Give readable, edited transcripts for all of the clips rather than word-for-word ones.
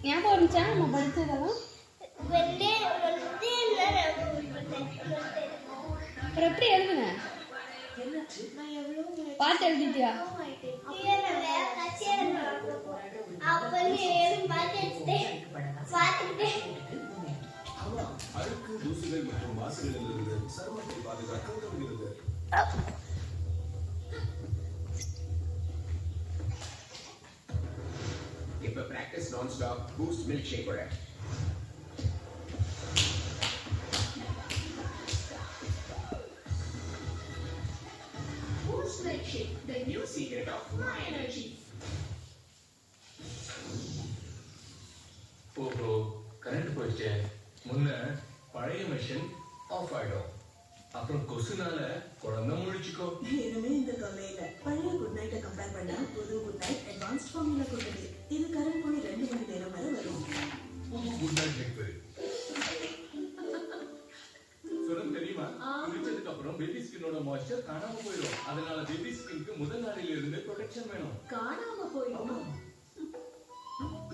ஞாபகம் இருந்துச்சா நம்ம படிச்சதெல்லாம்? அப்புறம் எப்படி எழுதுன? பார்த்து எழுதிட்டியா? அழுக்கு தூசுகள் மற்றும் மாசுகளிலிருந்து சருமத்தை பாதுகாக்க உதவுகிறது. இப்ப பிராக்டிஸ் நான் ஸ்டாப் பூஸ்ட் மில்க் ஷேக்கோட Boost milk shake the new secret of my energy. ஓஹோ, கரண்ட் போயிடுச்சு. முன்ன பழைய மிஷின் ஆஃப் ஆயிடும், அப்புறம் கொசுனால குழந்தை முழிச்சுக்கோ. இனிமே இந்த தொல்லையில பழைய குட் நைட்டை கம்பேர் பண்ணா புது குட் நைட் அட்வான்ஸ்ட் ஃபார்முலா கொண்டது. இது கரண்ட் போய் 2 மணி நேரம் வரை வரும். புது குட் நைட் லிக்விட் சொல்லுங்க தெரியுமா? குளிச்சதுக்கு அப்புறம் பேபி ஸ்கின்னோட மாய்ஸ்சர் காணாம போயிடும். அதனால பேபி ஸ்கின்க்கு முதல் நாளில இருந்து ப்ரொடெக்ஷன் வேணும். காணாம போயிடும்.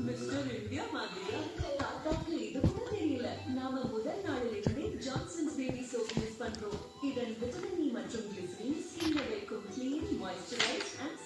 மிஸ்டர் இந்தியா மாதிரியா? தாத்தாக்கு இது கூட தெரியல. நாம முதல் நாளில் இருந்தே ஜான்சன்ஸ் பேபி சோப் யூஸ் பண்றோம். இதன் விட்டமின் இ மற்றும் கிளிசரின் ஸ்கின்னை வைக்கும் கிளீன், மாய்ஸ்சரைஸ் அண்ட்